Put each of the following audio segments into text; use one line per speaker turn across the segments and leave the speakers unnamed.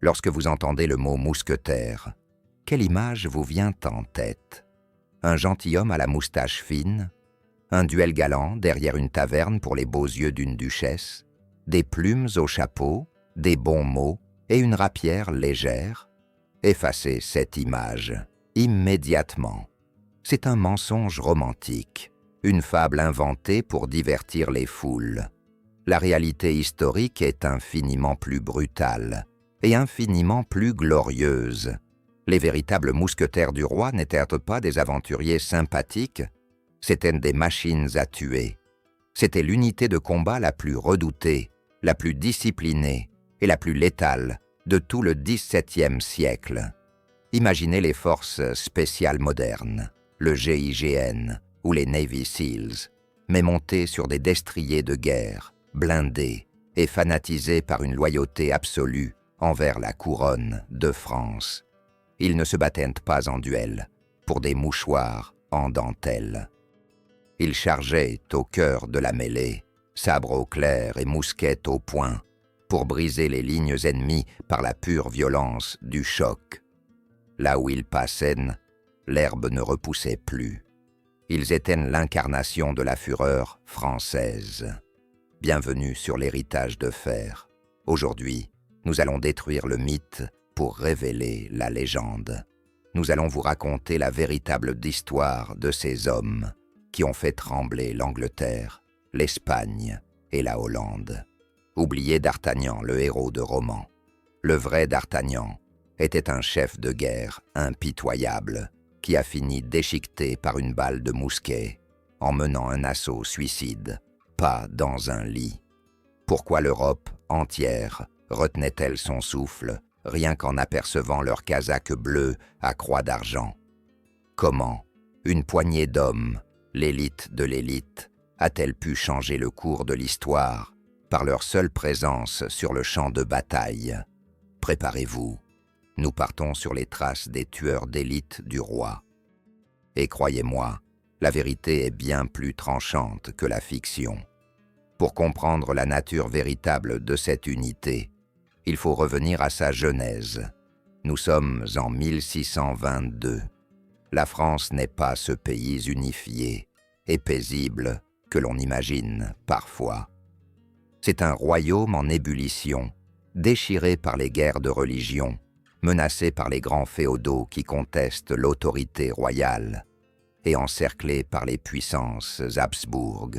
Lorsque vous entendez le mot mousquetaire, quelle image vous vient en tête? Un gentilhomme à la moustache fine? Un duel galant derrière une taverne pour les beaux yeux d'une duchesse? Des plumes au chapeau? Des bons mots? Et une rapière légère? Effacez cette image, immédiatement. C'est un mensonge romantique, une fable inventée pour divertir les foules. La réalité historique est infiniment plus brutale et infiniment plus glorieuse. Les véritables mousquetaires du roi n'étaient pas des aventuriers sympathiques, c'étaient des machines à tuer. C'était l'unité de combat la plus redoutée, la plus disciplinée et la plus létale de tout le XVIIe siècle. Imaginez les forces spéciales modernes, le GIGN ou les Navy Seals, mais montés sur des destriers de guerre, blindés et fanatisés par une loyauté absolue envers la couronne de France. Ils ne se battaient pas en duel, pour des mouchoirs en dentelle. Ils chargeaient au cœur de la mêlée, sabre au clair et mousquet au poing, pour briser les lignes ennemies par la pure violence du choc. Là où ils passaient, l'herbe ne repoussait plus. Ils étaient l'incarnation de la fureur française. Bienvenue sur l'héritage de fer. Aujourd'hui, nous allons détruire le mythe pour révéler la légende. Nous allons vous raconter la véritable histoire de ces hommes qui ont fait trembler l'Angleterre, l'Espagne et la Hollande. Oubliez d'Artagnan, le héros de roman. Le vrai d'Artagnan était un chef de guerre impitoyable qui a fini déchiqueté par une balle de mousquet en menant un assaut suicide, pas dans un lit. Pourquoi l'Europe entière retenait-elle son souffle rien qu'en apercevant leur casaque bleue à croix d'argent? Comment une poignée d'hommes, l'élite de l'élite, a-t-elle pu changer le cours de l'histoire par leur seule présence sur le champ de bataille? Préparez-vous, nous partons sur les traces des tueurs d'élite du roi. Et croyez-moi, la vérité est bien plus tranchante que la fiction. Pour comprendre la nature véritable de cette unité, il faut revenir à sa genèse. Nous sommes en 1622. La France n'est pas ce pays unifié et paisible que l'on imagine parfois. C'est un royaume en ébullition, déchiré par les guerres de religion, menacé par les grands féodaux qui contestent l'autorité royale et encerclé par les puissances Habsbourg.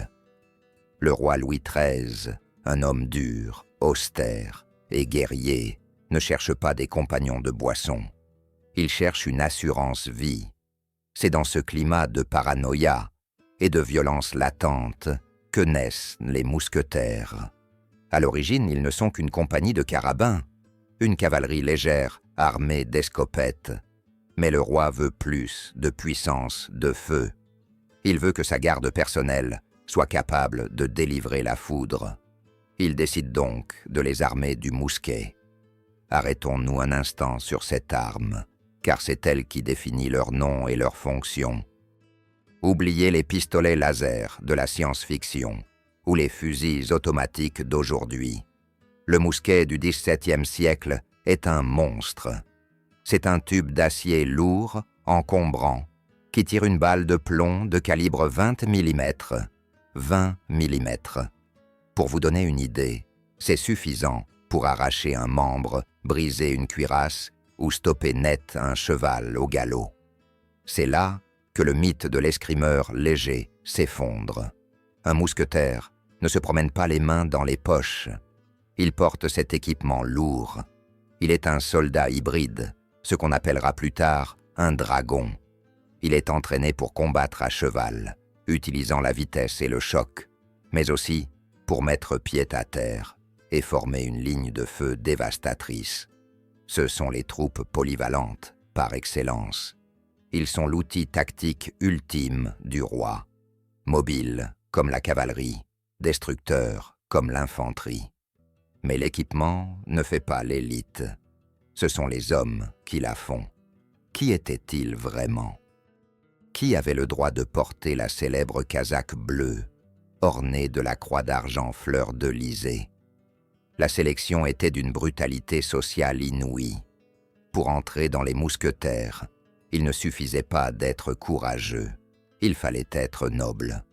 Le roi Louis XIII, un homme dur, austère et guerrier, ne cherche pas des compagnons de boisson. Il cherche une assurance-vie. C'est dans ce climat de paranoïa et de violence latente que naissent les mousquetaires. À l'origine, ils ne sont qu'une compagnie de carabins, une cavalerie légère armée d'escopettes. Mais le roi veut plus de puissance, de feu. Il veut que sa garde personnelle soit capable de délivrer la foudre. Il décide donc de les armer du mousquet. Arrêtons-nous un instant sur cette arme, car c'est elle qui définit leur nom et leur fonction. Oubliez les pistolets laser de la science-fiction ou les fusils automatiques d'aujourd'hui. Le mousquet du XVIIe siècle est un monstre. C'est un tube d'acier lourd, encombrant, qui tire une balle de plomb de calibre 20 mm. 20 mm. Pour vous donner une idée, c'est suffisant pour arracher un membre, briser une cuirasse ou stopper net un cheval au galop. C'est là que le mythe de l'escrimeur léger s'effondre. Un mousquetaire ne se promène pas les mains dans les poches. Il porte cet équipement lourd. Il est un soldat hybride, ce qu'on appellera plus tard un dragon. Il est entraîné pour combattre à cheval, utilisant la vitesse et le choc, mais aussi pour mettre pied à terre et former une ligne de feu dévastatrice. Ce sont les troupes polyvalentes, par excellence. Ils sont l'outil tactique ultime du roi. Mobiles comme la cavalerie, destructeurs comme l'infanterie. Mais l'équipement ne fait pas l'élite. Ce sont les hommes qui la font. Qui étaient-ils vraiment? Qui avait le droit de porter la célèbre casaque bleue, ornée de la croix d'argent fleur d'Elysée? La sélection était d'une brutalité sociale inouïe. Pour entrer dans les mousquetaires, il ne suffisait pas d'être courageux, il fallait être noble.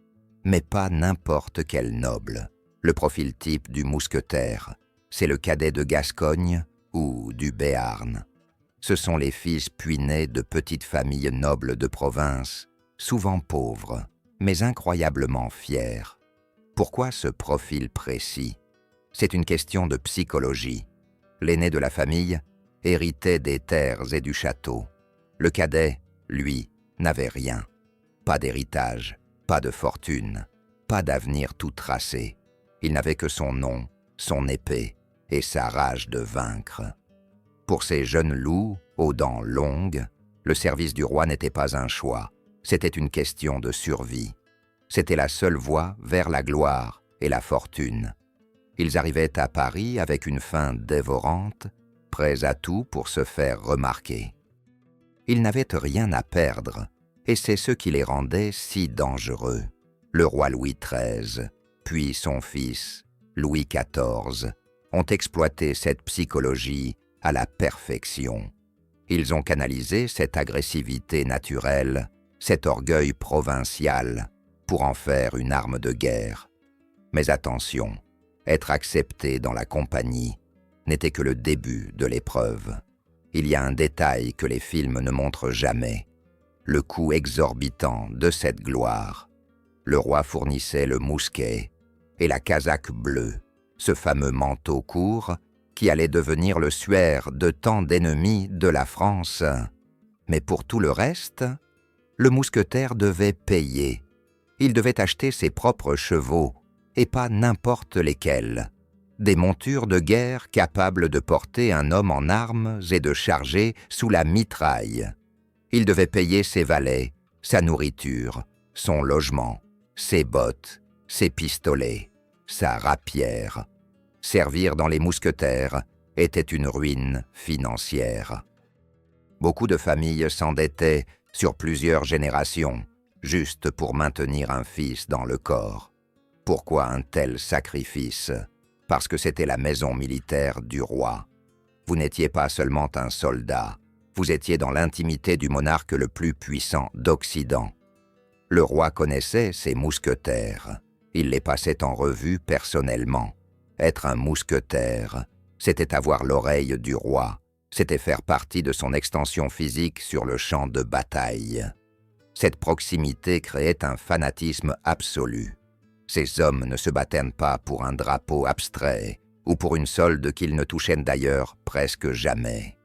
Mais pas n'importe quel noble. Le profil type du mousquetaire, c'est le cadet de Gascogne ou du Béarn. Ce sont les fils puinés de petites familles nobles de province, souvent pauvres, mais incroyablement fiers. Pourquoi ce profil précis? C'est une question de psychologie. L'aîné de la famille héritait des terres et du château. Le cadet, lui, n'avait rien. Pas d'héritage, pas de fortune, pas d'avenir tout tracé. Il n'avait que son nom, son épée et sa rage de vaincre. Pour ces jeunes loups, aux dents longues, le service du roi n'était pas un choix, c'était une question de survie. C'était la seule voie vers la gloire et la fortune. Ils arrivaient à Paris avec une faim dévorante, prêts à tout pour se faire remarquer. Ils n'avaient rien à perdre, et c'est ce qui les rendait si dangereux. Le roi Louis XIII, puis son fils, Louis XIV, ont exploité cette psychologie à la perfection. Ils ont canalisé cette agressivité naturelle, cet orgueil provincial, pour en faire une arme de guerre. Mais attention, être accepté dans la compagnie n'était que le début de l'épreuve. Il y a un détail que les films ne montrent jamais, le coût exorbitant de cette gloire. Le roi fournissait le mousquet et la casaque bleue, ce fameux manteau court qui allait devenir le suaire de tant d'ennemis de la France. Mais pour tout le reste, le mousquetaire devait payer. Il devait acheter ses propres chevaux, et pas n'importe lesquels. Des montures de guerre capables de porter un homme en armes et de charger sous la mitraille. Il devait payer ses valets, sa nourriture, son logement, ses bottes, ses pistolets, sa rapière. Servir dans les mousquetaires était une ruine financière. Beaucoup de familles s'endettaient sur plusieurs générations, juste pour maintenir un fils dans le corps. Pourquoi un tel sacrifice? Parce que c'était la maison militaire du roi. Vous n'étiez pas seulement un soldat, vous étiez dans l'intimité du monarque le plus puissant d'Occident. Le roi connaissait ses mousquetaires, il les passait en revue personnellement. Être un mousquetaire, c'était avoir l'oreille du roi, c'était faire partie de son extension physique sur le champ de bataille. Cette proximité créait un fanatisme absolu. Ces hommes ne se battaient pas pour un drapeau abstrait ou pour une solde qu'ils ne touchaient d'ailleurs presque jamais.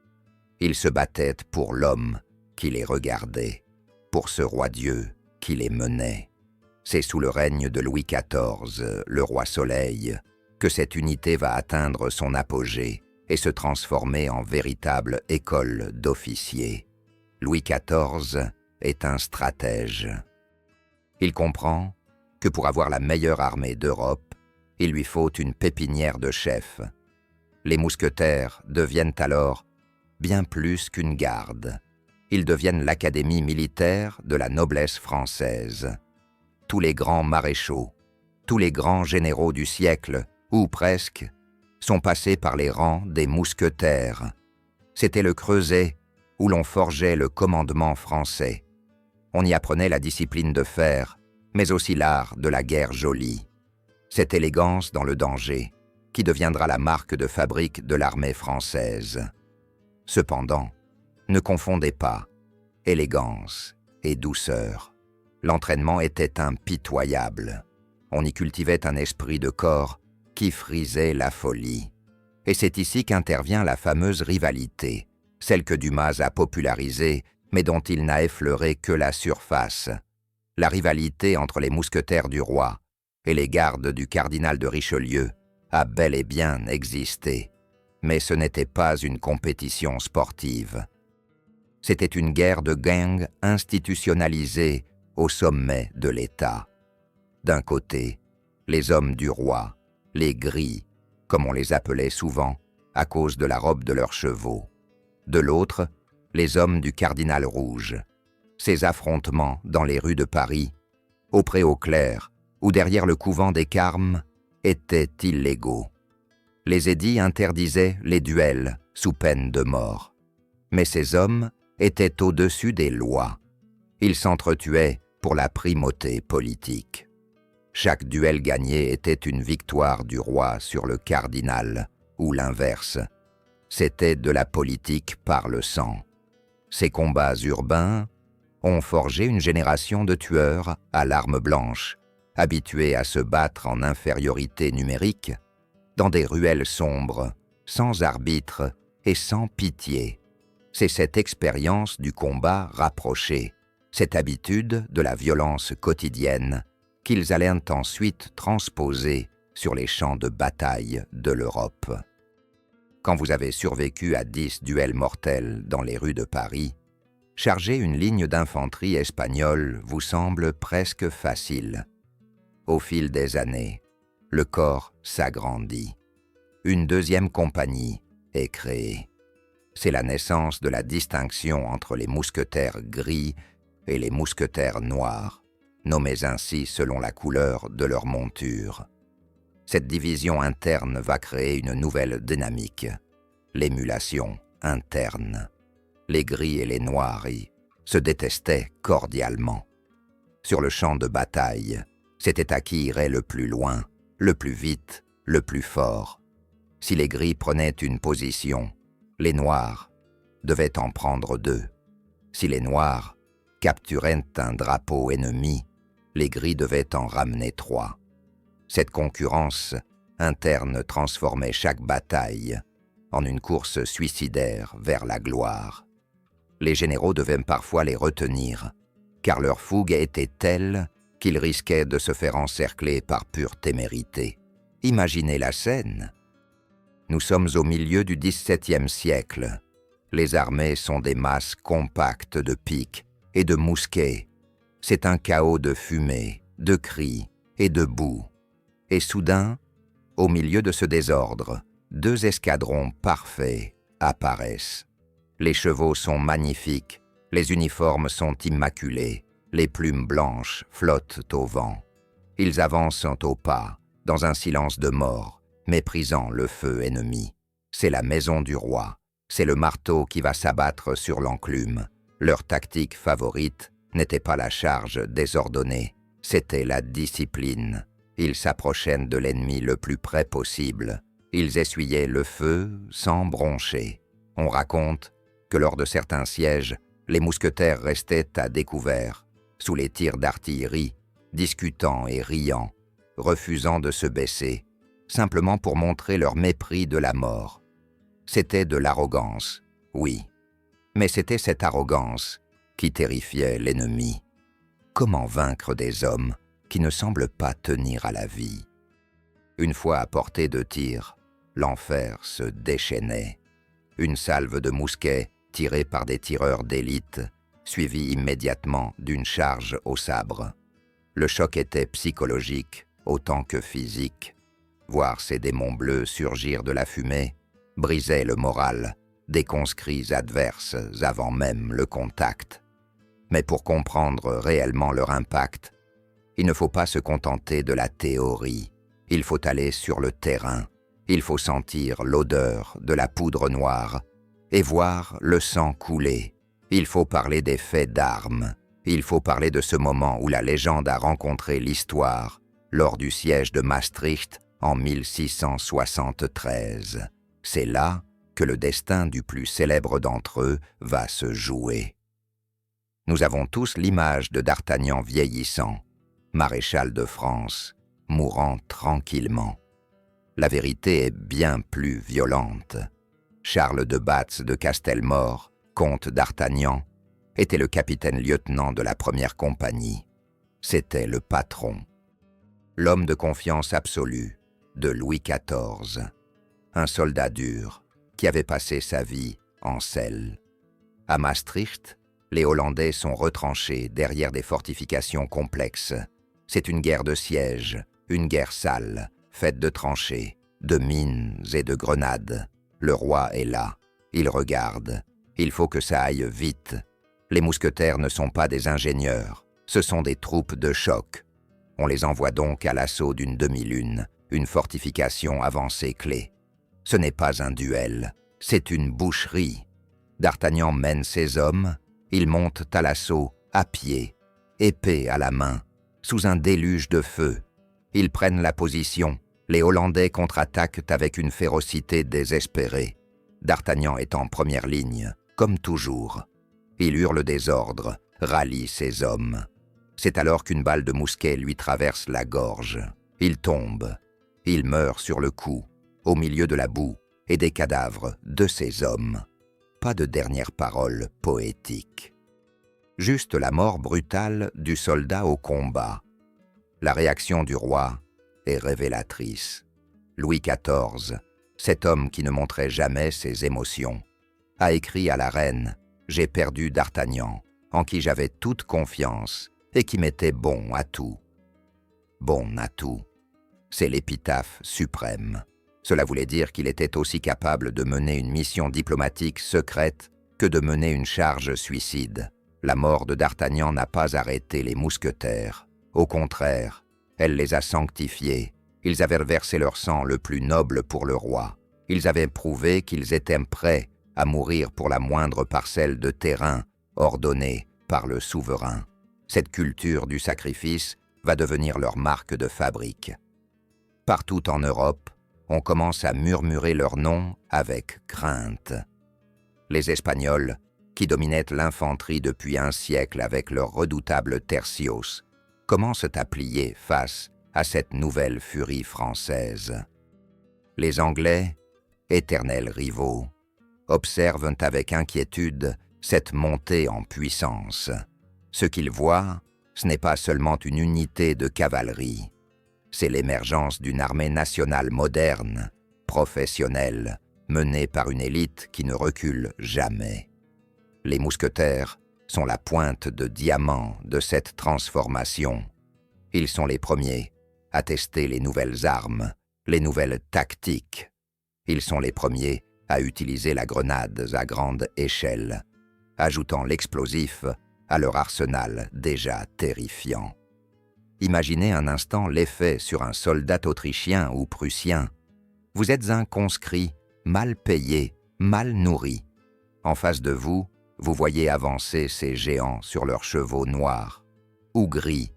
Ils se battaient pour l'homme qui les regardait, pour ce roi-dieu qui les menait. C'est sous le règne de Louis XIV, le roi Soleil, que cette unité va atteindre son apogée et se transformer en véritable école d'officiers. Louis XIV est un stratège. Il comprend que pour avoir la meilleure armée d'Europe, il lui faut une pépinière de chefs. Les mousquetaires deviennent alors bien plus qu'une garde. Ils deviennent l'académie militaire de la noblesse française. Tous les grands maréchaux, tous les grands généraux du siècle, ou presque, sont passés par les rangs des mousquetaires. C'était le creuset où l'on forgeait le commandement français. On y apprenait la discipline de fer, mais aussi l'art de la guerre jolie. Cette élégance dans le danger, qui deviendra la marque de fabrique de l'armée française. Cependant, ne confondez pas élégance et douceur. L'entraînement était impitoyable. On y cultivait un esprit de corps qui frisait la folie. Et c'est ici qu'intervient la fameuse rivalité, celle que Dumas a popularisée, mais dont il n'a effleuré que la surface. La rivalité entre les mousquetaires du roi et les gardes du cardinal de Richelieu a bel et bien existé. Mais ce n'était pas une compétition sportive. C'était une guerre de gangs institutionnalisée au sommet de l'État. D'un côté, les hommes du roi, les gris, comme on les appelait souvent, à cause de la robe de leurs chevaux. De l'autre, les hommes du cardinal rouge. Ces affrontements dans les rues de Paris, au Préau Clair ou derrière le couvent des Carmes, étaient illégaux. Les édits interdisaient les duels sous peine de mort. Mais ces hommes étaient au-dessus des lois. Ils s'entretuaient pour la primauté politique. Chaque duel gagné était une victoire du roi sur le cardinal, ou l'inverse. C'était de la politique par le sang. Ces combats urbains ont forgé une génération de tueurs à l'arme blanche, habitués à se battre en infériorité numérique, dans des ruelles sombres, sans arbitre et sans pitié. C'est cette expérience du combat rapproché, cette habitude de la violence quotidienne qu'ils allaient ensuite transposer sur les champs de bataille de l'Europe. Quand vous avez survécu à 10 duels mortels dans les rues de Paris, charger une ligne d'infanterie espagnole vous semble presque facile. Au fil des années, le corps s'agrandit. Une deuxième compagnie est créée. C'est la naissance de la distinction entre les mousquetaires gris et les mousquetaires noirs, nommés ainsi selon la couleur de leur monture. Cette division interne va créer une nouvelle dynamique, l'émulation interne. Les gris et les noirs se détestaient cordialement. Sur le champ de bataille, c'était à qui irait le plus loin, le plus vite, le plus fort. Si les gris prenaient une position, les noirs devaient en prendre 2. Si les noirs capturaient un drapeau ennemi, les gris devaient en ramener 3. Cette concurrence interne transformait chaque bataille en une course suicidaire vers la gloire. Les généraux devaient parfois les retenir, car leur fougue était telle qu'ils risquaient de se faire encercler par pure témérité. Imaginez la scène. Nous sommes au milieu du XVIIe siècle. Les armées sont des masses compactes de piques et de mousquets. C'est un chaos de fumée, de cris et de boue. Et soudain, au milieu de ce désordre, 2 escadrons parfaits apparaissent. Les chevaux sont magnifiques, les uniformes sont immaculés, les plumes blanches flottent au vent. Ils avancent au pas, dans un silence de mort, méprisant le feu ennemi. C'est la maison du roi, c'est le marteau qui va s'abattre sur l'enclume. Leur tactique favorite n'était pas la charge désordonnée, c'était la discipline. Ils s'approchaient de l'ennemi le plus près possible. Ils essuyaient le feu sans broncher. On raconte que lors de certains sièges, les mousquetaires restaient à découvert, sous les tirs d'artillerie, discutant et riant, refusant de se baisser, simplement pour montrer leur mépris de la mort. C'était de l'arrogance, oui, mais c'était cette arrogance qui terrifiait l'ennemi. Comment vaincre des hommes qui ne semblent pas tenir à la vie? Une fois à portée de tir, l'enfer se déchaînait. Une salve de mousquets tirée par des tireurs d'élite, suivie immédiatement d'une charge au sabre. Le choc était psychologique autant que physique. Voir ces démons bleus surgir de la fumée brisait le moral des conscrits adverses avant même le contact. Mais pour comprendre réellement leur impact, il ne faut pas se contenter de la théorie. Il faut aller sur le terrain. Il faut sentir l'odeur de la poudre noire et voir le sang couler. Il faut parler des faits d'armes. Il faut parler de ce moment où la légende a rencontré l'histoire lors du siège de Maastricht en 1673. C'est là que le destin du plus célèbre d'entre eux va se jouer. Nous avons tous l'image de D'Artagnan vieillissant, maréchal de France, mourant tranquillement. La vérité est bien plus violente. Charles de Batz de Castelmore, comte d'Artagnan, était le capitaine-lieutenant de la première compagnie. C'était le patron. L'homme de confiance absolue de Louis XIV. Un soldat dur qui avait passé sa vie en selle. À Maastricht, les Hollandais sont retranchés derrière des fortifications complexes. C'est une guerre de siège, une guerre sale, faite de tranchées, de mines et de grenades. Le roi est là, il regarde. Il faut que ça aille vite. Les mousquetaires ne sont pas des ingénieurs, ce sont des troupes de choc. On les envoie donc à l'assaut d'une demi-lune, une fortification avancée clé. Ce n'est pas un duel, c'est une boucherie. D'Artagnan mène ses hommes, ils montent à l'assaut, à pied, épée à la main, sous un déluge de feu. Ils prennent la position, les Hollandais contre-attaquent avec une férocité désespérée. D'Artagnan est en première ligne, comme toujours. Il hurle des ordres, rallie ses hommes. C'est alors qu'une balle de mousquet lui traverse la gorge. Il tombe. Il meurt sur le coup, au milieu de la boue et des cadavres de ses hommes. Pas de dernière parole poétique. Juste la mort brutale du soldat au combat. La réaction du roi est révélatrice. Louis XIV, cet homme qui ne montrait jamais ses émotions, a écrit à la reine « J'ai perdu d'Artagnan, en qui j'avais toute confiance et qui m'était bon à tout. » Bon à tout, c'est l'épitaphe suprême. Cela voulait dire qu'il était aussi capable de mener une mission diplomatique secrète que de mener une charge suicide. La mort de d'Artagnan n'a pas arrêté les mousquetaires. Au contraire, elle les a sanctifiés. Ils avaient versé leur sang le plus noble pour le roi. Ils avaient prouvé qu'ils étaient prêts à mourir pour la moindre parcelle de terrain ordonnée par le souverain. Cette culture du sacrifice va devenir leur marque de fabrique. Partout en Europe, on commence à murmurer leur nom avec crainte. Les Espagnols, qui dominaient l'infanterie depuis un siècle avec leur redoutable tercios, commencent à plier face à cette nouvelle furie française. Les Anglais, éternels rivaux, observent avec inquiétude cette montée en puissance. Ce qu'ils voient, ce n'est pas seulement une unité de cavalerie, c'est l'émergence d'une armée nationale moderne, professionnelle, menée par une élite qui ne recule jamais. Les mousquetaires sont la pointe de diamant de cette transformation. Ils sont les premiers à tester les nouvelles armes, les nouvelles tactiques. Ils sont les premiers à utiliser la grenade à grande échelle, ajoutant l'explosif à leur arsenal déjà terrifiant. Imaginez un instant l'effet sur un soldat autrichien ou prussien. Vous êtes un conscrit, mal payé, mal nourri. En face de vous, vous voyez avancer ces géants sur leurs chevaux noirs ou gris,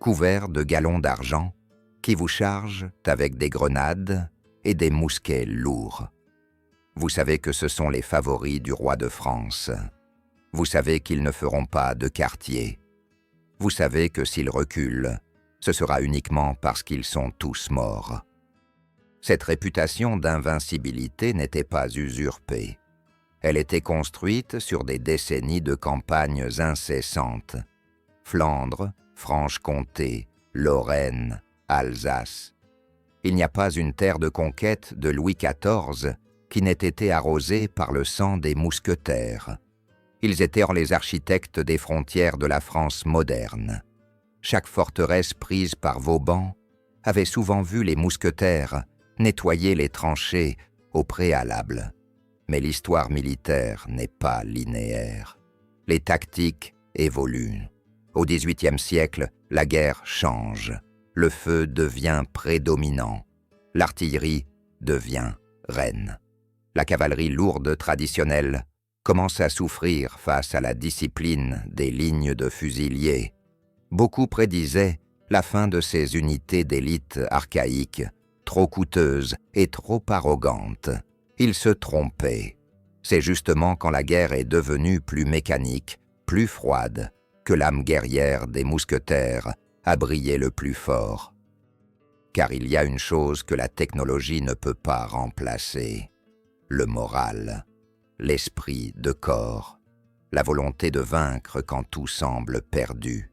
couverts de galons d'argent, qui vous chargent avec des grenades et des mousquets lourds. Vous savez que ce sont les favoris du roi de France. Vous savez qu'ils ne feront pas de quartier. Vous savez que s'ils reculent, ce sera uniquement parce qu'ils sont tous morts. Cette réputation d'invincibilité n'était pas usurpée. Elle était construite sur des décennies de campagnes incessantes. Flandre, Franche-Comté, Lorraine, Alsace. Il n'y a pas une terre de conquête de Louis XIV qui n'ait été arrosée par le sang des mousquetaires. Ils étaient les architectes des frontières de la France moderne. Chaque forteresse prise par Vauban avait souvent vu les mousquetaires nettoyer les tranchées au préalable. Mais l'histoire militaire n'est pas linéaire. Les tactiques évoluent. Au XVIIIe siècle, la guerre change. Le feu devient prédominant. L'artillerie devient reine. La cavalerie lourde traditionnelle commence à souffrir face à la discipline des lignes de fusiliers. Beaucoup prédisaient la fin de ces unités d'élite archaïques, trop coûteuses et trop arrogantes. Ils se trompaient. C'est justement quand la guerre est devenue plus mécanique, plus froide, que l'âme guerrière des mousquetaires a brillé le plus fort. Car il y a une chose que la technologie ne peut pas remplacer, le moral, l'esprit de corps, la volonté de vaincre quand tout semble perdu.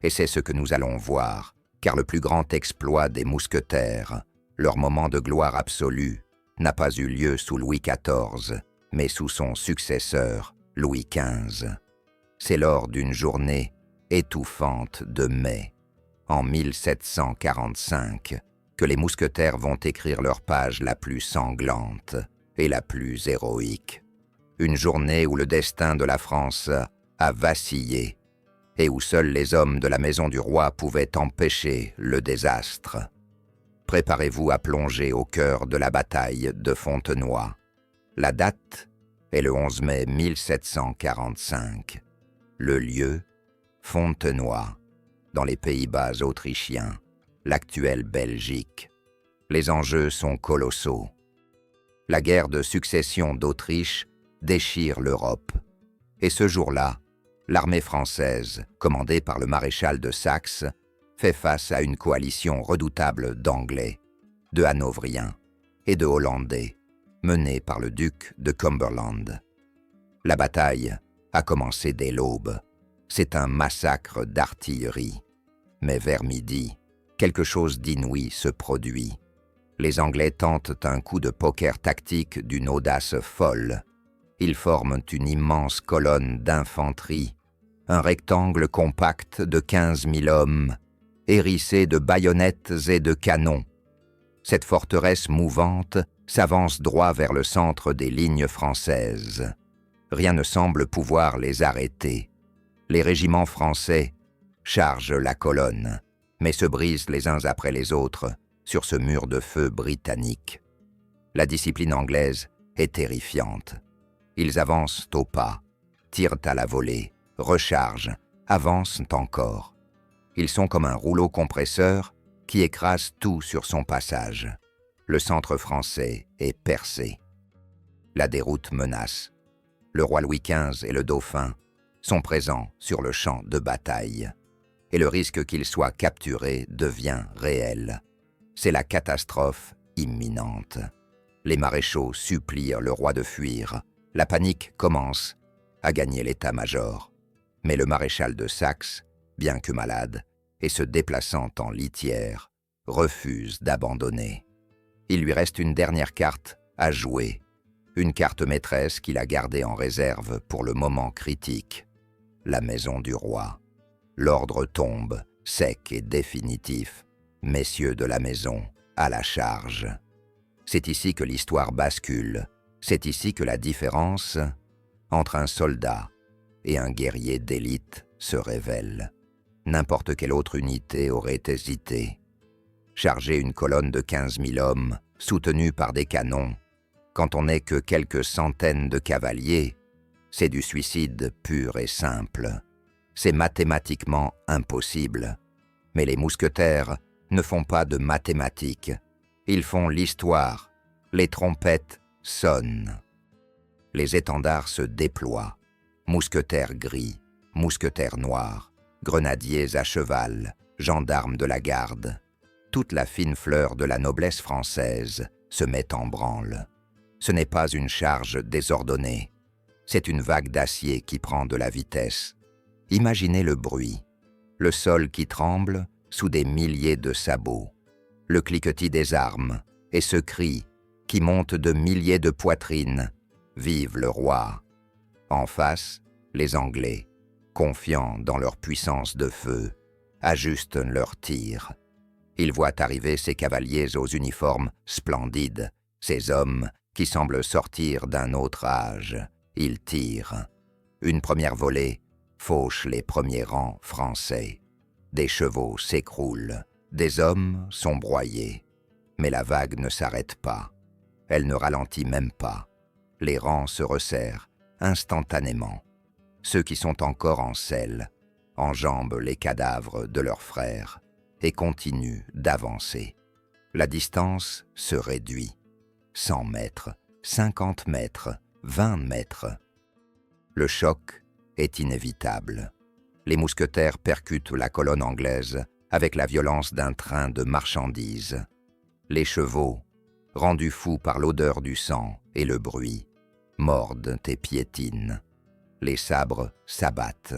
Et c'est ce que nous allons voir, car le plus grand exploit des mousquetaires, leur moment de gloire absolue, n'a pas eu lieu sous Louis XIV, mais sous son successeur, Louis XV. C'est lors d'une journée étouffante de mai, en 1745, que les mousquetaires vont écrire leur page la plus sanglante et la plus héroïque. Une journée où le destin de la France a vacillé et où seuls les hommes de la maison du roi pouvaient empêcher le désastre. Préparez-vous à plonger au cœur de la bataille de Fontenoy. La date est le 11 mai 1745. Le lieu, Fontenoy, dans les Pays-Bas autrichiens, l'actuelle Belgique. Les enjeux sont colossaux. La guerre de succession d'Autriche déchire l'Europe. Et ce jour-là, l'armée française, commandée par le maréchal de Saxe, fait face à une coalition redoutable d'Anglais, de Hanovriens et de Hollandais, menée par le duc de Cumberland. La bataille a commencé dès l'aube. C'est un massacre d'artillerie. Mais vers midi, quelque chose d'inouï se produit. Les Anglais tentent un coup de poker tactique d'une audace folle. Ils forment une immense colonne d'infanterie, un rectangle compact de 15 000 hommes, hérissé de baïonnettes et de canons. Cette forteresse mouvante s'avance droit vers le centre des lignes françaises. Rien ne semble pouvoir les arrêter. Les régiments français chargent la colonne, mais se brisent les uns après les autres sur ce mur de feu britannique. La discipline anglaise est terrifiante. Ils avancent au pas, tirent à la volée, rechargent, avancent encore. Ils sont comme un rouleau compresseur qui écrase tout sur son passage. Le centre français est percé. La déroute menace. Le roi Louis XV et le dauphin sont présents sur le champ de bataille. Et le risque qu'ils soient capturés devient réel. C'est la catastrophe imminente. Les maréchaux supplient le roi de fuir. La panique commence à gagner l'état-major. Mais le maréchal de Saxe, bien que malade, et se déplaçant en litière, refuse d'abandonner. Il lui reste une dernière carte à jouer, une carte maîtresse qu'il a gardée en réserve pour le moment critique, la maison du roi. L'ordre tombe, sec et définitif. Messieurs de la maison, à la charge. C'est ici que l'histoire bascule. C'est ici que la différence entre un soldat et un guerrier d'élite se révèle. N'importe quelle autre unité aurait hésité. Charger une colonne de 15 000 hommes, soutenue par des canons, quand on n'est que quelques centaines de cavaliers, c'est du suicide pur et simple. C'est mathématiquement impossible. Mais les mousquetaires ne font pas de mathématiques. Ils font l'histoire. Les trompettes sonnent. Les étendards se déploient. Mousquetaires gris, mousquetaires noirs, grenadiers à cheval, gendarmes de la garde. Toute la fine fleur de la noblesse française se met en branle. Ce n'est pas une charge désordonnée. C'est une vague d'acier qui prend de la vitesse. Imaginez le bruit. Le sol qui tremble sous des milliers de sabots. Le cliquetis des armes et ce cri qui monte de milliers de poitrines. Vive le roi! En face, les Anglais, confiants dans leur puissance de feu, ajustent leurs tirs. Ils voient arriver ces cavaliers aux uniformes splendides, ces hommes qui semblent sortir d'un autre âge. Ils tirent. Une première volée fauche les premiers rangs français. Des chevaux s'écroulent, des hommes sont broyés. Mais la vague ne s'arrête pas. Elle ne ralentit même pas. Les rangs se resserrent instantanément. Ceux qui sont encore en selle enjambent les cadavres de leurs frères et continuent d'avancer. La distance se réduit. 100 mètres, 50 mètres, 20 mètres. Le choc est inévitable. Les mousquetaires percutent la colonne anglaise avec la violence d'un train de marchandises. Les chevaux, rendus fous par l'odeur du sang et le bruit, mordent et piétinent. Les sabres s'abattent.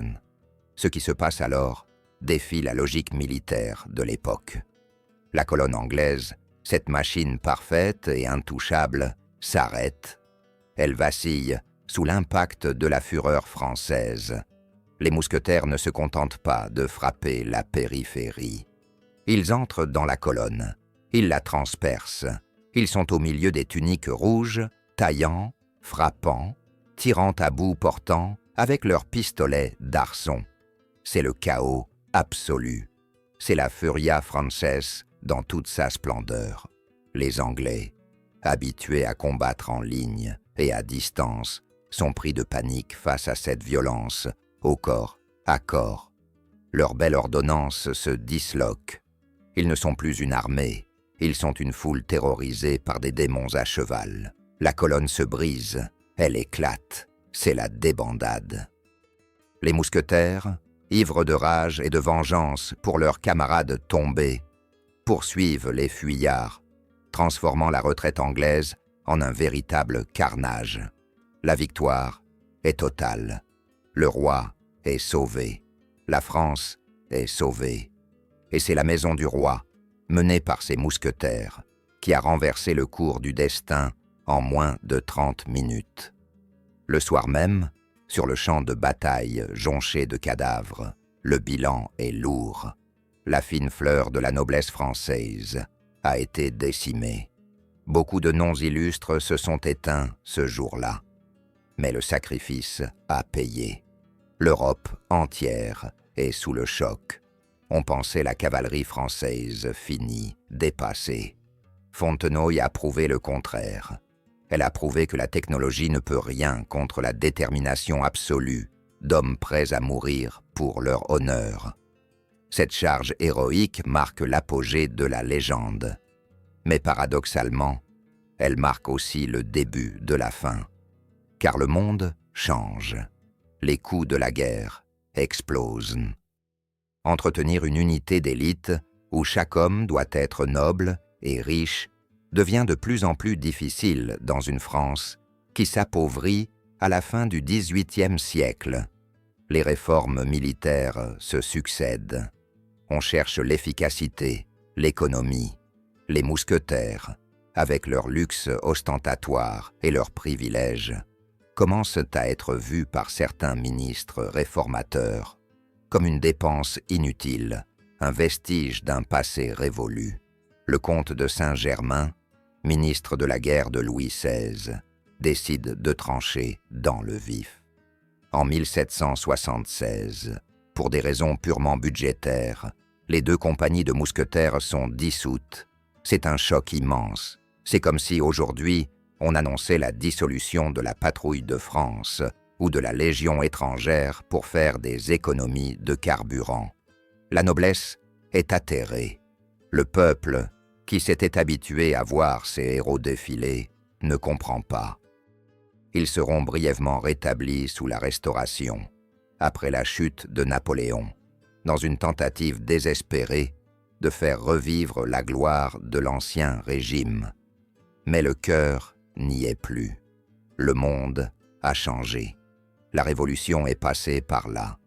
Ce qui se passe alors défie la logique militaire de l'époque. La colonne anglaise, cette machine parfaite et intouchable, s'arrête. Elle vacille sous l'impact de la fureur française. Les mousquetaires ne se contentent pas de frapper la périphérie. Ils entrent dans la colonne. Ils la transpercent. Ils sont au milieu des tuniques rouges, taillant, frappant, tirant à bout portant avec leurs pistolets d'arçon. C'est le chaos absolu. C'est la Furia Frances dans toute sa splendeur. Les Anglais, habitués à combattre en ligne et à distance, sont pris de panique face à cette violence, au corps à corps. Leurs belles ordonnances se disloquent. Ils ne sont plus une armée, ils sont une foule terrorisée par des démons à cheval. La colonne se brise, elle éclate, c'est la débandade. Les mousquetaires, ivres de rage et de vengeance pour leurs camarades tombés, poursuivent les fuyards, transformant la retraite anglaise en un véritable carnage. La victoire est totale. Le roi est sauvé. La France est sauvée. Et c'est la maison du roi, menée par ses mousquetaires, qui a renversé le cours du destin en moins de 30 minutes. Le soir même, sur le champ de bataille jonché de cadavres, le bilan est lourd. La fine fleur de la noblesse française a été décimée. Beaucoup de noms illustres se sont éteints ce jour-là. Mais le sacrifice a payé. L'Europe entière est sous le choc. On pensait la cavalerie française finie, dépassée. Fontenoy a prouvé le contraire. Elle a prouvé que la technologie ne peut rien contre la détermination absolue d'hommes prêts à mourir pour leur honneur. Cette charge héroïque marque l'apogée de la légende. Mais paradoxalement, elle marque aussi le début de la fin. Car le monde change. Les coups de la guerre explosent. Entretenir une unité d'élite où chaque homme doit être noble et riche devient de plus en plus difficile dans une France qui s'appauvrit à la fin du XVIIIe siècle. Les réformes militaires se succèdent. On cherche l'efficacité, l'économie. Les mousquetaires, avec leur luxe ostentatoire et leurs privilèges, commencent à être vus par certains ministres réformateurs comme une dépense inutile, un vestige d'un passé révolu. Le comte de Saint-Germain, ministre de la guerre de Louis XVI, décide de trancher dans le vif. En 1776, pour des raisons purement budgétaires, les deux compagnies de mousquetaires sont dissoutes. C'est un choc immense. C'est comme si aujourd'hui, on annonçait la dissolution de la patrouille de France ou de la Légion étrangère pour faire des économies de carburant. La noblesse est atterrée. Le peuple, qui s'était habitué à voir ses héros défiler, ne comprend pas. Ils seront brièvement rétablis sous la Restauration, après la chute de Napoléon, dans une tentative désespérée de faire revivre la gloire de l'ancien régime. Mais le cœur n'y est plus. Le monde a changé. La révolution est passée par là.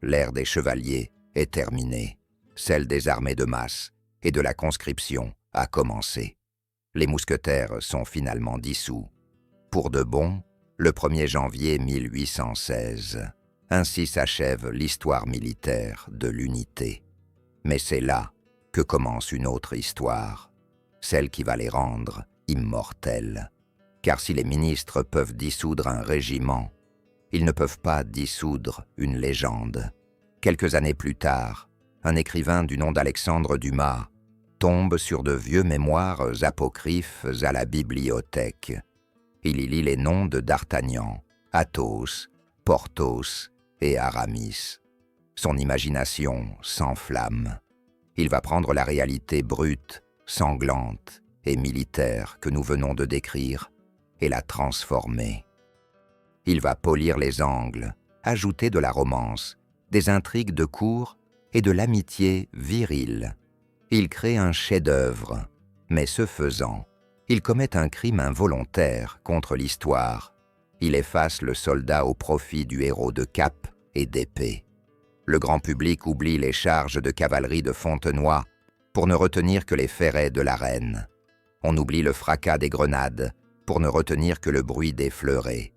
L'ère des chevaliers est terminée. Celle des armées de masse et de la conscription a commencé. Les mousquetaires sont finalement dissous. Pour de bon, le 1er janvier 1816. Ainsi s'achève l'histoire militaire de l'unité. Mais c'est là que commence une autre histoire, celle qui va les rendre immortels. Car si les ministres peuvent dissoudre un régiment, ils ne peuvent pas dissoudre une légende. Quelques années plus tard, un écrivain du nom d'Alexandre Dumas tombe sur de vieux mémoires apocryphes à la bibliothèque. Il y lit les noms de D'Artagnan, Athos, Porthos et Aramis. Son imagination s'enflamme. Il va prendre la réalité brute, sanglante et militaire que nous venons de décrire et la transformer. Il va polir les angles, ajouter de la romance, des intrigues de cour et de l'amitié virile. Il crée un chef-d'œuvre, mais ce faisant, il commet un crime involontaire contre l'histoire. Il efface le soldat au profit du héros de cape et d'épée. Le grand public oublie les charges de cavalerie de Fontenoy pour ne retenir que les ferrets de la reine. On oublie le fracas des grenades pour ne retenir que le bruit des fleurets.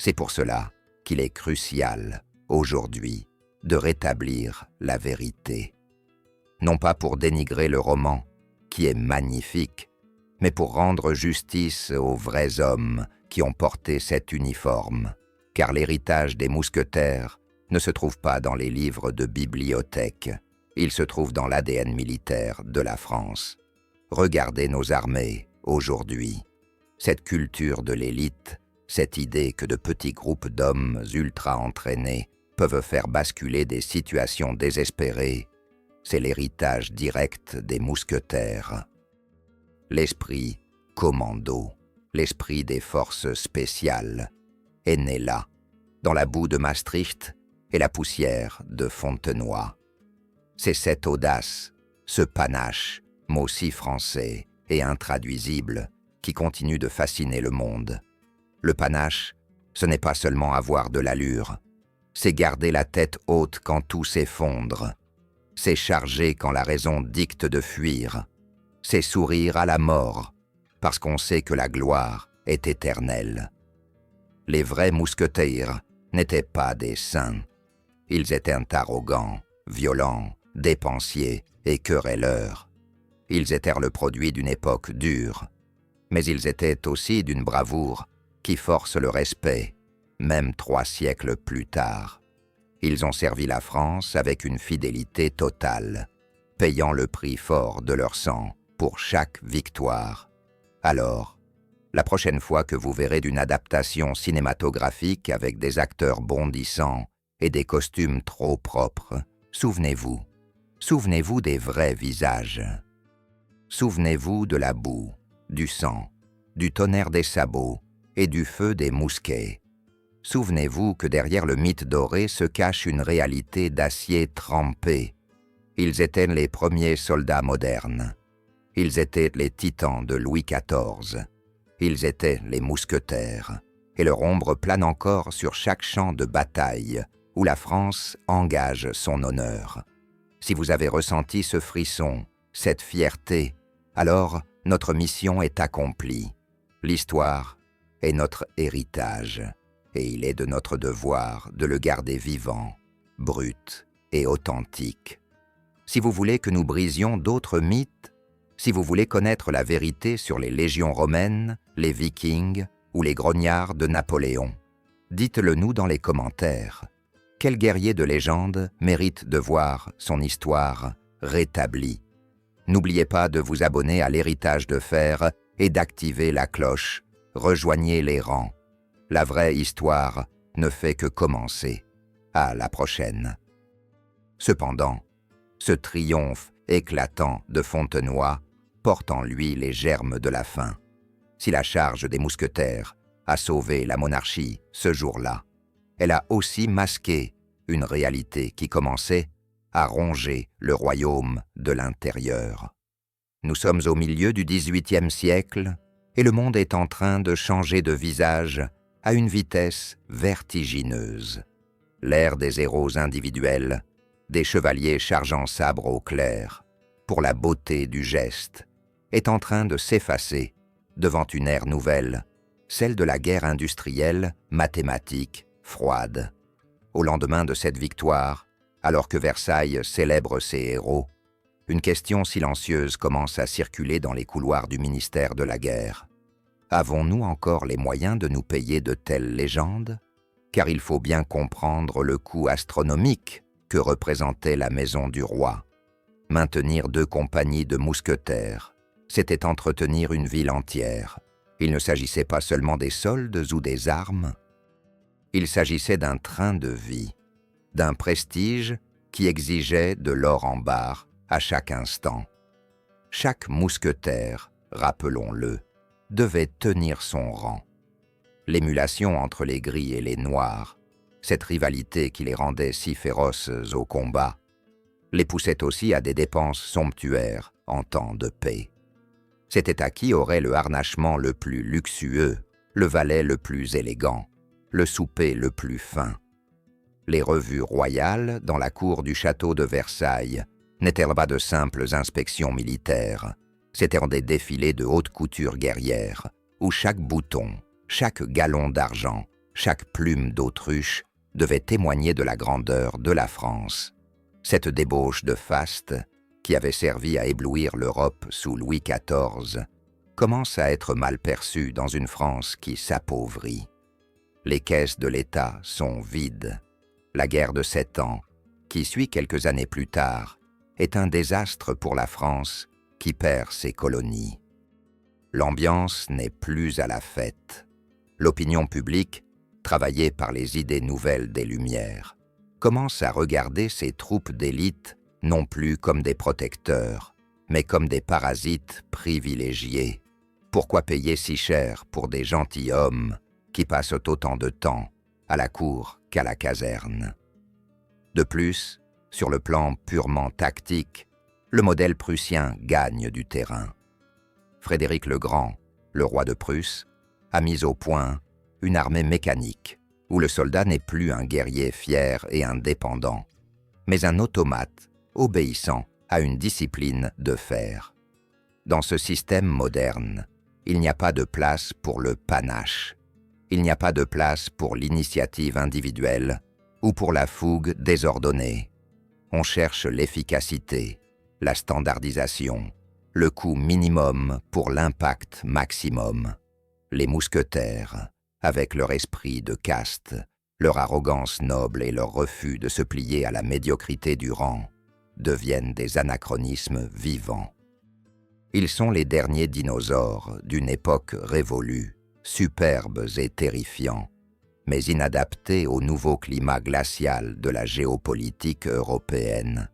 C'est pour cela qu'il est crucial, aujourd'hui, de rétablir la vérité. Non pas pour dénigrer le roman, qui est magnifique, mais pour rendre justice aux vrais hommes qui ont porté cet uniforme, car l'héritage des mousquetaires ne se trouve pas dans les livres de bibliothèque, Il se trouve dans l'ADN militaire de la France. Regardez nos armées aujourd'hui. Cette culture de l'élite, cette idée que de petits groupes d'hommes ultra-entraînés peuvent faire basculer des situations désespérées, c'est l'héritage direct des mousquetaires. L'esprit commando, l'esprit des forces spéciales, est né là, dans la boue de Maastricht et la poussière de Fontenoy. C'est cette audace, ce panache, mot si français et intraduisible, qui continue de fasciner le monde. Le panache, ce n'est pas seulement avoir de l'allure, c'est garder la tête haute quand tout s'effondre, c'est charger quand la raison dicte de fuir, c'est sourire à la mort, parce qu'on sait que la gloire est éternelle. Les vrais mousquetaires n'étaient pas des saints. Ils étaient arrogants, violents, dépensiers et querelleurs. Ils étaient le produit d'une époque dure, mais ils étaient aussi d'une bravoure qui force le respect, même 3 siècles plus tard. Ils ont servi la France avec une fidélité totale, payant le prix fort de leur sang pour chaque victoire. Alors, la prochaine fois que vous verrez d'une adaptation cinématographique avec des acteurs bondissants et des costumes trop propres, souvenez-vous des vrais visages. Souvenez-vous de la boue, du sang, du tonnerre des sabots et du feu des mousquets. Souvenez-vous que derrière le mythe doré se cache une réalité d'acier trempé. Ils étaient les premiers soldats modernes. Ils étaient les titans de Louis XIV. Ils étaient les mousquetaires. Et leur ombre plane encore sur chaque champ de bataille où la France engage son honneur. Si vous avez ressenti ce frisson, cette fierté, alors notre mission est accomplie. L'histoire est notre héritage, et il est de notre devoir de le garder vivant, brut et authentique. Si vous voulez que nous brisions d'autres mythes, si vous voulez connaître la vérité sur les légions romaines, les Vikings ou les grognards de Napoléon, dites-le nous dans les commentaires. Quel guerrier de légende mérite de voir son histoire rétablie? N'oubliez pas de vous abonner à l'Héritage de Fer et d'activer la cloche. Rejoignez les rangs. La vraie histoire ne fait que commencer. À la prochaine. Cependant, ce triomphe éclatant de Fontenoy porte en lui les germes de la fin. Si la charge des mousquetaires a sauvé la monarchie ce jour-là, elle a aussi masqué une réalité qui commençait à ronger le royaume de l'intérieur. Nous sommes au milieu du XVIIIe siècle et le monde est en train de changer de visage à une vitesse vertigineuse. L'ère des héros individuels, des chevaliers chargeant sabre au clair, pour la beauté du geste, est en train de s'effacer devant une ère nouvelle, celle de la guerre industrielle, mathématique, froide. Au lendemain de cette victoire, alors que Versailles célèbre ses héros, une question silencieuse commence à circuler dans les couloirs du ministère de la Guerre. Avons-nous encore les moyens de nous payer de telles légendes? Car il faut bien comprendre le coût astronomique que représentait la maison du roi. Maintenir 2 compagnies de mousquetaires, c'était entretenir une ville entière. Il ne s'agissait pas seulement des soldes ou des armes, il s'agissait d'un train de vie, d'un prestige qui exigeait de l'or en barre à chaque instant. Chaque mousquetaire, rappelons-le, devait tenir son rang. L'émulation entre les gris et les noirs, cette rivalité qui les rendait si féroces au combat, les poussait aussi à des dépenses somptuaires en temps de paix. C'était à qui aurait le harnachement le plus luxueux, le valet le plus élégant, le souper le plus fin. Les revues royales dans la cour du château de Versailles n'étaient pas de simples inspections militaires, c'étaient des défilés de haute couture guerrière, où chaque bouton, chaque galon d'argent, chaque plume d'autruche devait témoigner de la grandeur de la France. Cette débauche de faste, qui avait servi à éblouir l'Europe sous Louis XIV, commence à être mal perçue dans une France qui s'appauvrit. Les caisses de l'État sont vides. La guerre de 7 ans, qui suit quelques années plus tard, est un désastre pour la France qui perd ses colonies. L'ambiance n'est plus à la fête. L'opinion publique, travaillée par les idées nouvelles des Lumières, commence à regarder ces troupes d'élite non plus comme des protecteurs, mais comme des parasites privilégiés. Pourquoi payer si cher pour des gentilshommes qui passent autant de temps à la cour qu'à la caserne? De plus, sur le plan purement tactique, le modèle prussien gagne du terrain. Frédéric le Grand, le roi de Prusse, a mis au point une armée mécanique où le soldat n'est plus un guerrier fier et indépendant, mais un automate obéissant à une discipline de fer. Dans ce système moderne, il n'y a pas de place pour le panache. Il n'y a pas de place pour l'initiative individuelle ou pour la fougue désordonnée. On cherche l'efficacité, la standardisation, le coût minimum pour l'impact maximum. Les mousquetaires, avec leur esprit de caste, leur arrogance noble et leur refus de se plier à la médiocrité du rang, deviennent des anachronismes vivants. Ils sont les derniers dinosaures d'une époque révolue, superbes et terrifiants, mais inadaptés au nouveau climat glacial de la géopolitique européenne.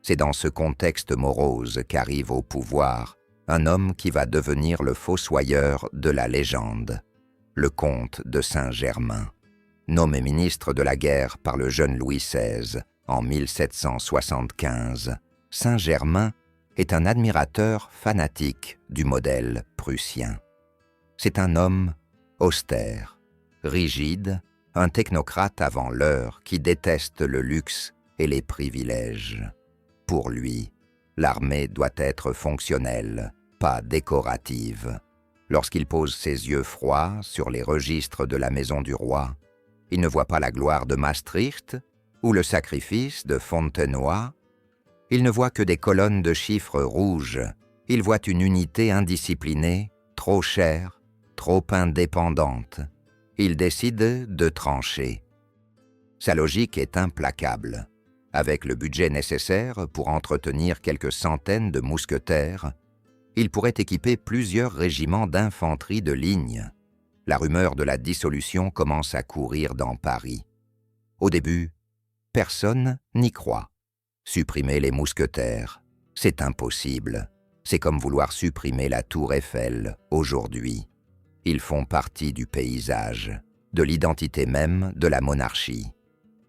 C'est dans ce contexte morose qu'arrive au pouvoir un homme qui va devenir le fossoyeur de la légende, le comte de Saint-Germain. Nommé ministre de la guerre par le jeune Louis XVI en 1775, Saint-Germain est un admirateur fanatique du modèle prussien. C'est un homme austère, rigide, un technocrate avant l'heure qui déteste le luxe et les privilèges. Pour lui, l'armée doit être fonctionnelle, pas décorative. Lorsqu'il pose ses yeux froids sur les registres de la maison du roi, il ne voit pas la gloire de Maastricht ou le sacrifice de Fontenoy. Il ne voit que des colonnes de chiffres rouges. Il voit une unité indisciplinée, trop chère, trop indépendante. Il décide de trancher. Sa logique est implacable. Avec le budget nécessaire pour entretenir quelques centaines de mousquetaires, il pourrait équiper plusieurs régiments d'infanterie de ligne. La rumeur de la dissolution commence à courir dans Paris. Au début, personne n'y croit. Supprimer les mousquetaires, c'est impossible. C'est comme vouloir supprimer la tour Eiffel aujourd'hui. Ils font partie du paysage, de l'identité même de la monarchie.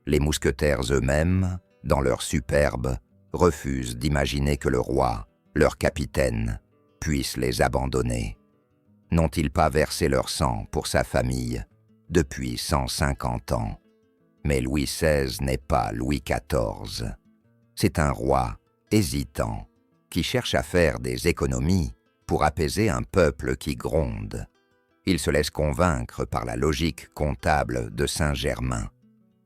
Les mousquetaires eux-mêmes, dans leur superbe, refusent d'imaginer que le roi, leur capitaine, puisse les abandonner. N'ont-ils pas versé leur sang pour sa famille depuis 150 ans? Mais Louis XVI n'est pas Louis XIV. C'est un roi hésitant qui cherche à faire des économies pour apaiser un peuple qui gronde. Il se laisse convaincre par la logique comptable de Saint-Germain.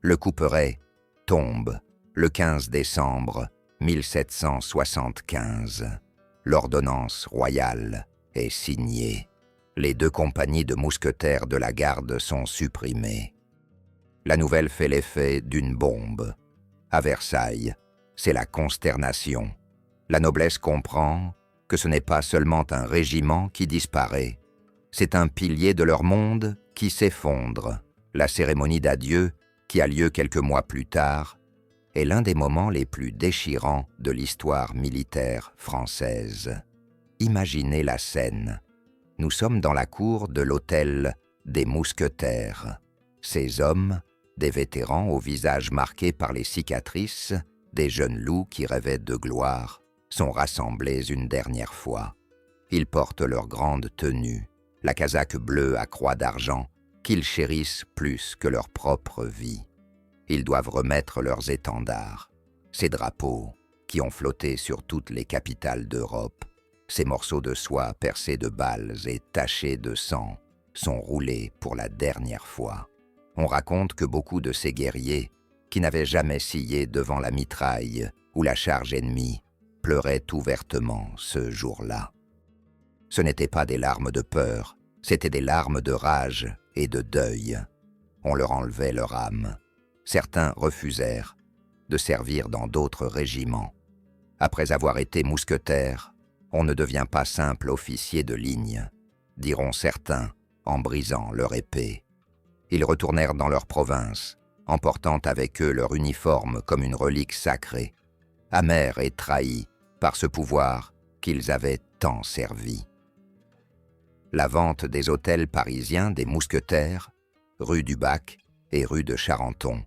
Le couperet tombe le 15 décembre 1775. L'ordonnance royale est signée. Les 2 compagnies de mousquetaires de la garde sont supprimées. La nouvelle fait l'effet d'une bombe. À Versailles, c'est la consternation. La noblesse comprend que ce n'est pas seulement un régiment qui disparaît, c'est un pilier de leur monde qui s'effondre. La cérémonie d'adieu, qui a lieu quelques mois plus tard, est l'un des moments les plus déchirants de l'histoire militaire française. Imaginez la scène. Nous sommes dans la cour de l'hôtel des Mousquetaires. Ces hommes, des vétérans au visage marqué par les cicatrices, des jeunes loups qui rêvaient de gloire, sont rassemblés une dernière fois. Ils portent leur grande tenue, la casaque bleue à croix d'argent, qu'ils chérissent plus que leur propre vie. Ils doivent remettre leurs étendards, ces drapeaux qui ont flotté sur toutes les capitales d'Europe. Ces morceaux de soie percés de balles et tachés de sang sont roulés pour la dernière fois. On raconte que beaucoup de ces guerriers, qui n'avaient jamais scié devant la mitraille ou la charge ennemie, pleuraient ouvertement ce jour-là. Ce n'étaient pas des larmes de peur, c'étaient des larmes de rage et de deuil. On leur enlevait leur âme. Certains refusèrent de servir dans d'autres régiments. Après avoir été mousquetaire, on ne devient pas simple officier de ligne, diront certains, en brisant leur épée. Ils retournèrent dans leur province, emportant avec eux leur uniforme comme une relique sacrée, amers et trahis par ce pouvoir qu'ils avaient tant servi. La vente des hôtels parisiens des Mousquetaires, rue du Bac et rue de Charenton,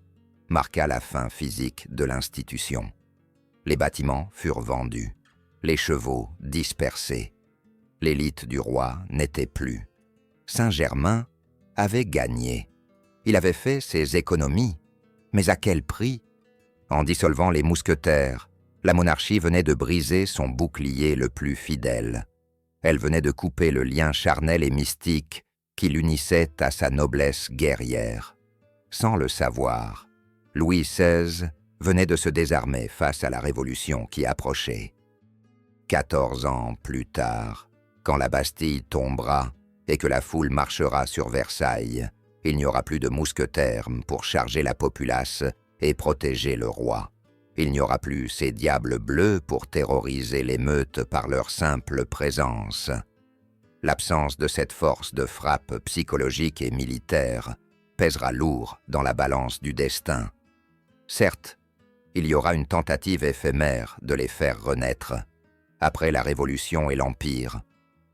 marqua la fin physique de l'institution. Les bâtiments furent vendus, les chevaux dispersés. L'élite du roi n'était plus. Saint-Germain avait gagné. Il avait fait ses économies, mais à quel prix? En dissolvant les mousquetaires, la monarchie venait de briser son bouclier le plus fidèle. Elle venait de couper le lien charnel et mystique qui l'unissait à sa noblesse guerrière. Sans le savoir, Louis XVI venait de se désarmer face à la Révolution qui approchait. 14 ans plus tard, quand la Bastille tombera et que la foule marchera sur Versailles, il n'y aura plus de mousquetaires pour charger la populace et protéger le roi. Il n'y aura plus ces diables bleus pour terroriser l'émeute par leur simple présence. L'absence de cette force de frappe psychologique et militaire pèsera lourd dans la balance du destin. Certes, il y aura une tentative éphémère de les faire renaître. Après la Révolution et l'Empire,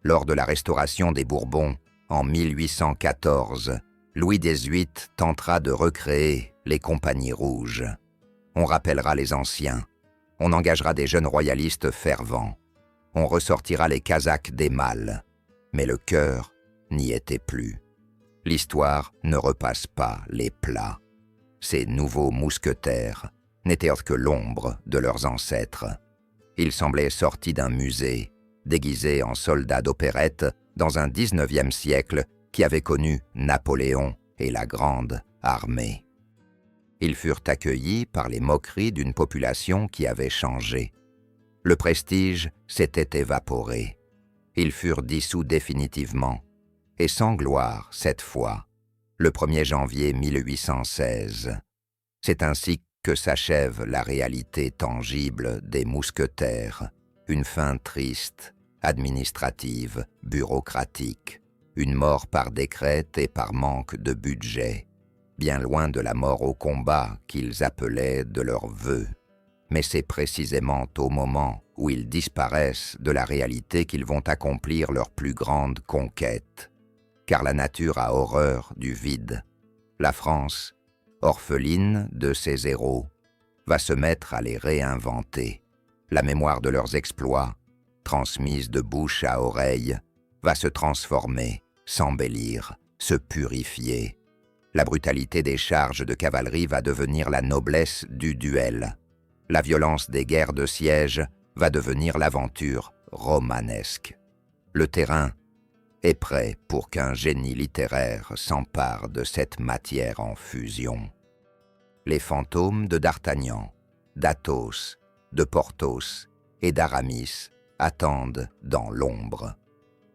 lors de la restauration des Bourbons, en 1814, Louis XVIII tentera de recréer les compagnies rouges. On rappellera les anciens, on engagera des jeunes royalistes fervents, on ressortira les casaques des mâles, mais le cœur n'y était plus. L'histoire ne repasse pas les plats. Ces nouveaux mousquetaires n'étaient autres que l'ombre de leurs ancêtres. Ils semblaient sortis d'un musée, déguisés en soldats d'opérette dans un 19e siècle qui avait connu Napoléon et la Grande Armée. Ils furent accueillis par les moqueries d'une population qui avait changé. Le prestige s'était évaporé. Ils furent dissous définitivement, et sans gloire cette fois, le 1er janvier 1816. C'est ainsi que s'achève la réalité tangible des mousquetaires, une fin triste, administrative, bureaucratique, une mort par décret et par manque de budget, bien loin de la mort au combat qu'ils appelaient de leur vœu. Mais c'est précisément au moment où ils disparaissent de la réalité qu'ils vont accomplir leur plus grande conquête. Car la nature a horreur du vide. La France, orpheline de ses héros, va se mettre à les réinventer. La mémoire de leurs exploits, transmise de bouche à oreille, va se transformer, s'embellir, se purifier. La brutalité des charges de cavalerie va devenir la noblesse du duel. La violence des guerres de siège va devenir l'aventure romanesque. Le terrain est prêt pour qu'un génie littéraire s'empare de cette matière en fusion. Les fantômes de D'Artagnan, d'Athos, de Porthos et d'Aramis attendent dans l'ombre.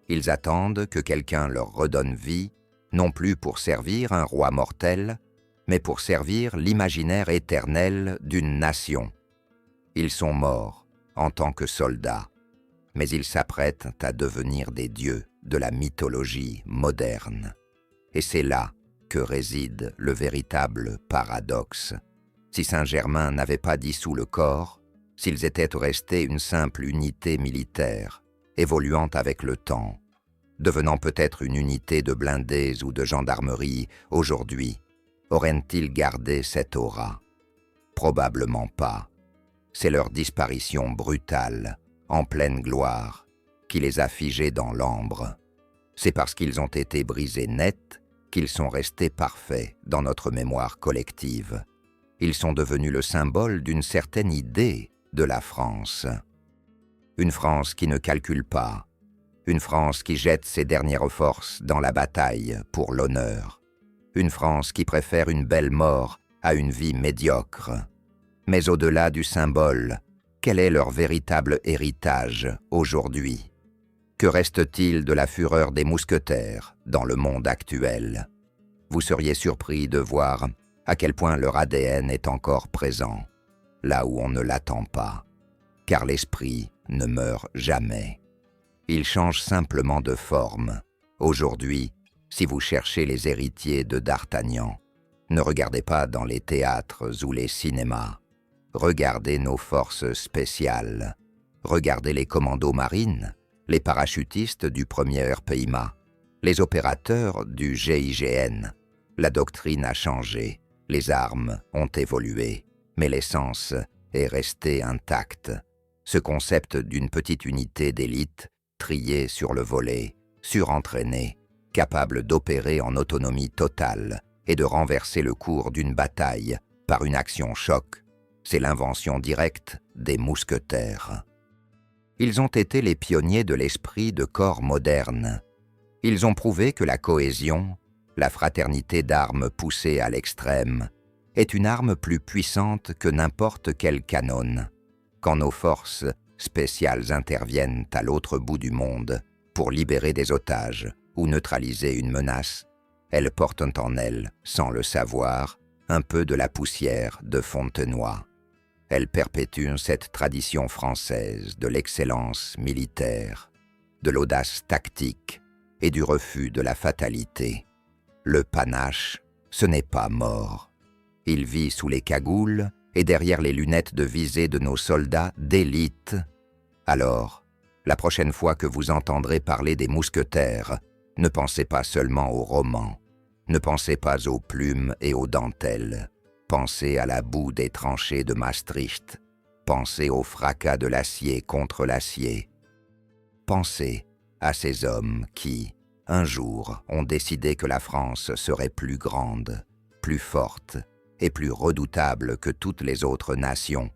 Ils attendent que quelqu'un leur redonne vie, non plus pour servir un roi mortel, mais pour servir l'imaginaire éternel d'une nation. Ils sont morts en tant que soldats, mais ils s'apprêtent à devenir des dieux de la mythologie moderne. Et c'est là que réside le véritable paradoxe. Si Saint-Germain n'avait pas dissous le corps, s'ils étaient restés une simple unité militaire, évoluant avec le temps, devenant peut-être une unité de blindés ou de gendarmerie aujourd'hui, auraient-ils gardé cette aura? Probablement pas. C'est leur disparition brutale, en pleine gloire, qui les a figés dans l'ambre. C'est parce qu'ils ont été brisés net qu'ils sont restés parfaits dans notre mémoire collective. Ils sont devenus le symbole d'une certaine idée de la France. Une France qui ne calcule pas, une France qui jette ses dernières forces dans la bataille pour l'honneur, une France qui préfère une belle mort à une vie médiocre. Mais au-delà du symbole, quel est leur véritable héritage aujourd'hui? Que reste-t-il de la fureur des mousquetaires dans le monde actuel? Vous seriez surpris de voir à quel point leur ADN est encore présent, là où on ne l'attend pas. car l'esprit ne meurt jamais. Il change simplement de forme. Aujourd'hui, si vous cherchez les héritiers de D'Artagnan, ne regardez pas dans les théâtres ou les cinémas. Regardez nos forces spéciales. Regardez les commandos marines, les parachutistes du 1er RPIMA, les opérateurs du GIGN. La doctrine a changé, les armes ont évolué, mais l'essence est restée intacte. Ce concept d'une petite unité d'élite, triée sur le volet, surentraînée, capable d'opérer en autonomie totale et de renverser le cours d'une bataille par une action choc, c'est l'invention directe des mousquetaires. Ils ont été les pionniers de l'esprit de corps moderne. Ils ont prouvé que la cohésion, la fraternité d'armes poussée à l'extrême, est une arme plus puissante que n'importe quel canon. Quand nos forces spéciales interviennent à l'autre bout du monde pour libérer des otages ou neutraliser une menace, elles portent en elles, sans le savoir, un peu de la poussière de Fontenoy. Elles perpétuent cette tradition française de l'excellence militaire, de l'audace tactique et du refus de la fatalité. Le panache, ce n'est pas mort. Il vit sous les cagoules et derrière les lunettes de visée de nos soldats d'élite. Alors, la prochaine fois que vous entendrez parler des mousquetaires, ne pensez pas seulement aux romans, ne pensez pas aux plumes et aux dentelles, pensez à la boue des tranchées de Maastricht, pensez au fracas de l'acier contre l'acier. Pensez à ces hommes qui, un jour, ont décidé que la France serait plus grande, plus forte et plus redoutable que toutes les autres nations,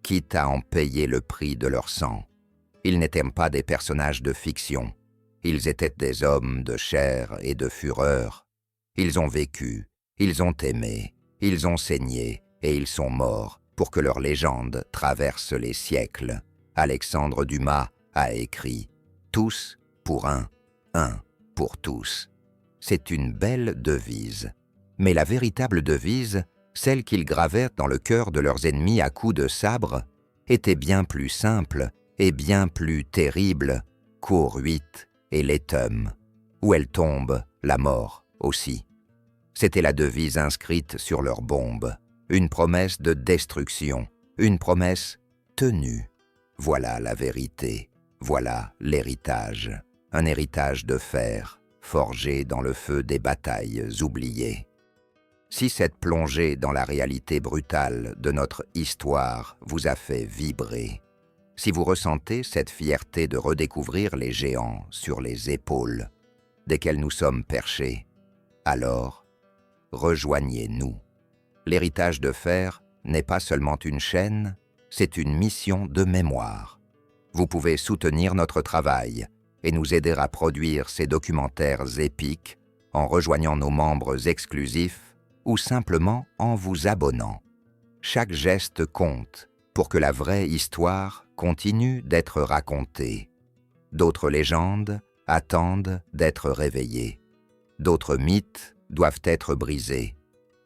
quitte à en payer le prix de leur sang. Ils n'étaient pas des personnages de fiction, ils étaient des hommes de chair et de fureur. Ils ont vécu, ils ont aimé, ils ont saigné et ils sont morts pour que leur légende traverse les siècles. Alexandre Dumas a écrit « Tous pour un pour tous ». C'est une belle devise. Mais la véritable devise, celle qu'ils gravèrent dans le cœur de leurs ennemis à coups de sabre, était bien plus simple et bien plus terrible qu'Aur 8 et Letum. Où elle tombe, la mort aussi. C'était la devise inscrite sur leurs bombes, une promesse de destruction, une promesse tenue. Voilà la vérité, voilà l'héritage, un héritage de fer, forgé dans le feu des batailles oubliées. Si cette plongée dans la réalité brutale de notre histoire vous a fait vibrer, si vous ressentez cette fierté de redécouvrir les géants sur les épaules desquels nous sommes perchés, alors rejoignez-nous. L'héritage de fer n'est pas seulement une chaîne, c'est une mission de mémoire. Vous pouvez soutenir notre travail et nous aider à produire ces documentaires épiques en rejoignant nos membres exclusifs ou simplement en vous abonnant. Chaque geste compte pour que la vraie histoire continue d'être racontée. D'autres légendes attendent d'être réveillées. D'autres mythes doivent être brisés.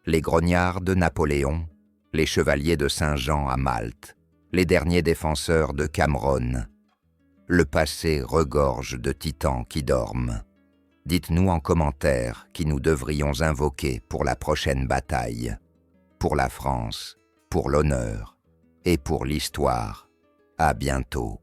Les grognards de Napoléon, les chevaliers de Saint-Jean à Malte, les derniers défenseurs de Cameron. Le passé regorge de titans qui dorment. Dites-nous en commentaire qui nous devrions invoquer pour la prochaine bataille, pour la France, pour l'honneur et pour l'histoire. À bientôt.